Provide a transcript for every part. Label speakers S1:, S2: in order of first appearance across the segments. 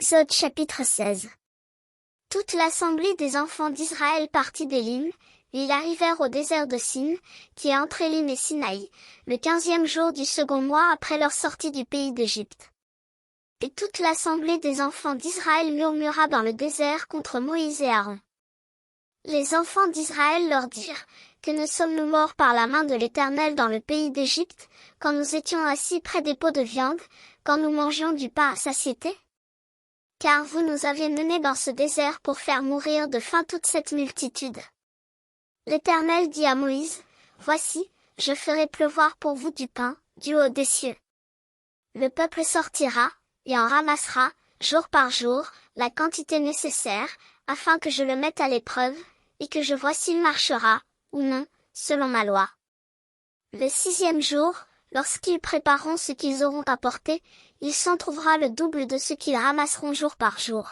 S1: Exode chapitre 16. Toute l'assemblée des enfants d'Israël partit d'Élim, et ils arrivèrent au désert de Sin, qui est entre Élim et Sinaï, le 15e jour du second mois après leur sortie du pays d'Égypte. Et toute l'assemblée des enfants d'Israël murmura dans le désert contre Moïse et Aaron. Les enfants d'Israël leur dirent, que ne sommes-nous morts par la main de l'Éternel dans le pays d'Égypte, quand nous étions assis près des pots de viande, quand nous mangions du pain à satiété? Car vous nous avez menés dans ce désert pour faire mourir de faim toute cette multitude. L'Éternel dit à Moïse, Voici, je ferai pleuvoir pour vous du pain, du haut des cieux. Le peuple sortira, et en ramassera, jour par jour, la quantité nécessaire, afin que je le mette à l'épreuve, et que je vois s'il marchera, ou non, selon ma loi. Le 6e jour, lorsqu'ils prépareront ce qu'ils auront apporté, il s'en trouvera le double de ce qu'ils ramasseront jour par jour.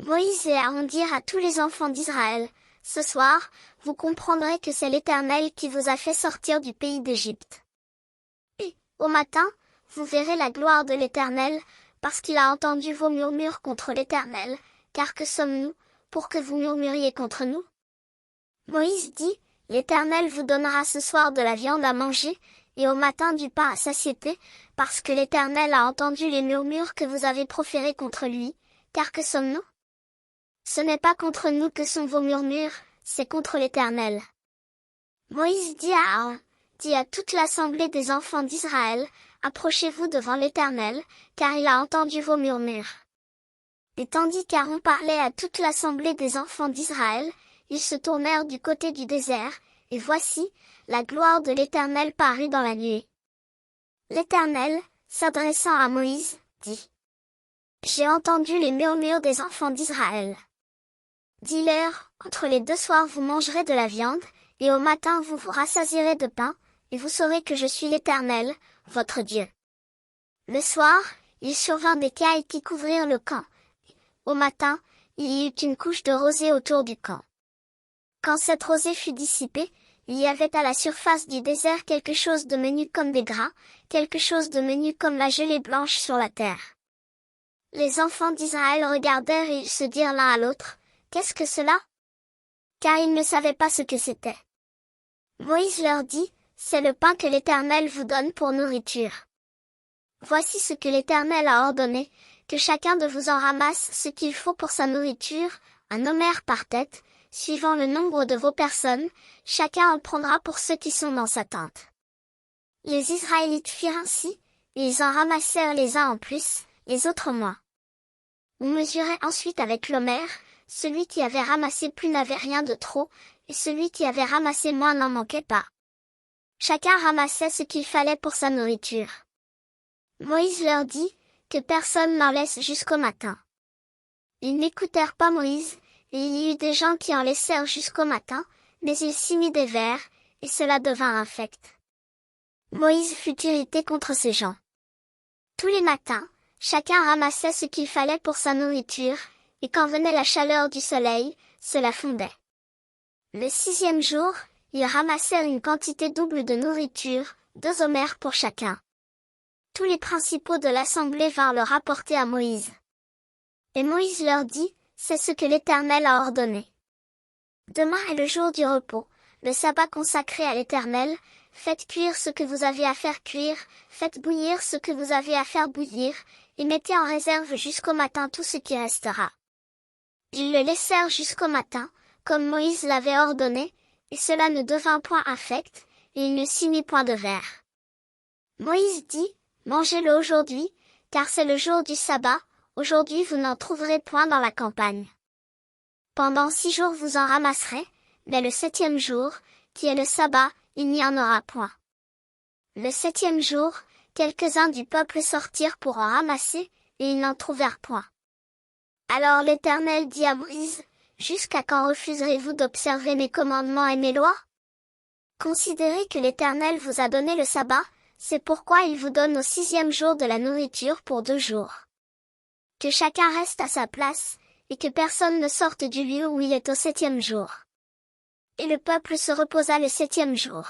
S1: Moïse et Aaron dirent à tous les enfants d'Israël, Ce soir, vous comprendrez que c'est l'Éternel qui vous a fait sortir du pays d'Égypte. Et, au matin, vous verrez la gloire de l'Éternel, parce qu'il a entendu vos murmures contre l'Éternel, car que sommes-nous, pour que vous murmuriez contre nous? Moïse dit, L'Éternel vous donnera ce soir de la viande à manger, et au matin du pain à satiété, parce que l'Éternel a entendu les murmures que vous avez proférés contre lui, car que sommes-nous? Ce n'est pas contre nous que sont vos murmures, c'est contre l'Éternel. Moïse dit à Aaron, dit à toute l'assemblée des enfants d'Israël, Approchez-vous devant l'Éternel, car il a entendu vos murmures. Et tandis qu'Aaron parlait à toute l'assemblée des enfants d'Israël, ils se tournèrent du côté du désert, et voici, la gloire de l'Éternel parut dans la nuée. L'Éternel, s'adressant à Moïse, dit, J'ai entendu les murmures des enfants d'Israël. Dis-leur, entre les 2 soirs vous mangerez de la viande, et au matin vous vous rassasierez de pain, et vous saurez que je suis l'Éternel, votre Dieu. Le soir, il survint des cailles qui couvrirent le camp. Au matin, il y eut une couche de rosée autour du camp. Quand cette rosée fut dissipée, il y avait à la surface du désert quelque chose de menu comme des grains, quelque chose de menu comme la gelée blanche sur la terre. Les enfants d'Israël regardèrent et ils se dirent l'un à l'autre, Qu'est-ce que cela? Car ils ne savaient pas ce que c'était. Moïse leur dit, C'est le pain que l'Éternel vous donne pour nourriture. Voici ce que l'Éternel a ordonné, que chacun de vous en ramasse ce qu'il faut pour sa nourriture, un homère par tête, suivant le nombre de vos personnes, chacun en prendra pour ceux qui sont dans sa tente. Les Israélites firent ainsi, et ils en ramassèrent les uns en plus, les autres moins. On mesurait ensuite avec l'homère, celui qui avait ramassé plus n'avait rien de trop, et celui qui avait ramassé moins n'en manquait pas. Chacun ramassait ce qu'il fallait pour sa nourriture. Moïse leur dit, que personne n'en laisse jusqu'au matin. Ils n'écoutèrent pas Moïse, et il y eut des gens qui en laissèrent jusqu'au matin, mais il s'y mit des vers, et cela devint infect. Moïse fut irrité contre ces gens. Tous les matins, chacun ramassait ce qu'il fallait pour sa nourriture, et quand venait la chaleur du soleil, cela fondait. Le 6e jour, ils ramassèrent une quantité double de nourriture, 2 homères pour chacun. Tous les principaux de l'assemblée vinrent le rapporter à Moïse. Et Moïse leur dit, C'est ce que l'Éternel a ordonné. Demain est le jour du repos, le sabbat consacré à l'Éternel, faites cuire ce que vous avez à faire cuire, faites bouillir ce que vous avez à faire bouillir, et mettez en réserve jusqu'au matin tout ce qui restera. Ils le laissèrent jusqu'au matin, comme Moïse l'avait ordonné, et cela ne devint point infect, et il ne s'y mit point de verre. Moïse dit, Mangez-le aujourd'hui, car c'est le jour du sabbat, aujourd'hui vous n'en trouverez point dans la campagne. Pendant 6 jours vous en ramasserez, mais le 7e jour, qui est le sabbat, il n'y en aura point. Le 7e jour, quelques-uns du peuple sortirent pour en ramasser, et ils n'en trouvèrent point. Alors l'Éternel dit à Moïse, Jusqu'à quand refuserez-vous d'observer mes commandements et mes lois? Considérez que l'Éternel vous a donné le sabbat, c'est pourquoi il vous donne au 6e jour de la nourriture pour 2 jours. Que chacun reste à sa place, et que personne ne sorte du lieu où il est au 7e jour. Et le peuple se reposa le 7e jour.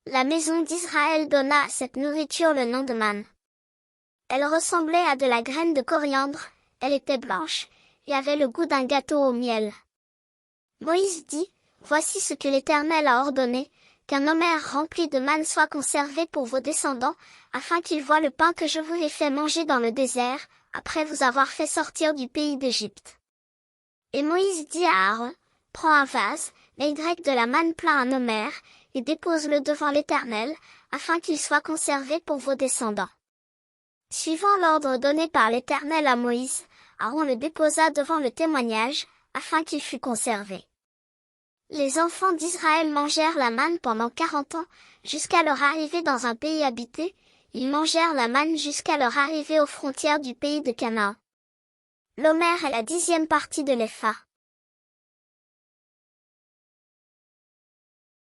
S1: La maison d'Israël donna à cette nourriture le nom de manne. Elle ressemblait à de la graine de coriandre, elle était blanche, et avait le goût d'un gâteau au miel. Moïse dit, voici ce que l'Éternel a ordonné, qu'un omer rempli de manne soit conservé pour vos descendants, afin qu'ils voient le pain que je vous ai fait manger dans le désert, après vous avoir fait sortir du pays d'Égypte. Et Moïse dit à Aaron, prends un vase, mets de la manne plein un omer, et dépose-le devant l'Éternel, afin qu'il soit conservé pour vos descendants. Suivant l'ordre donné par l'Éternel à Moïse, Aaron le déposa devant le témoignage, afin qu'il fût conservé. Les enfants d'Israël mangèrent la manne pendant 40 ans, jusqu'à leur arrivée dans un pays habité, ils mangèrent la manne jusqu'à leur arrivée aux frontières du pays de Canaan. L'omer est la 10e partie de l'épha.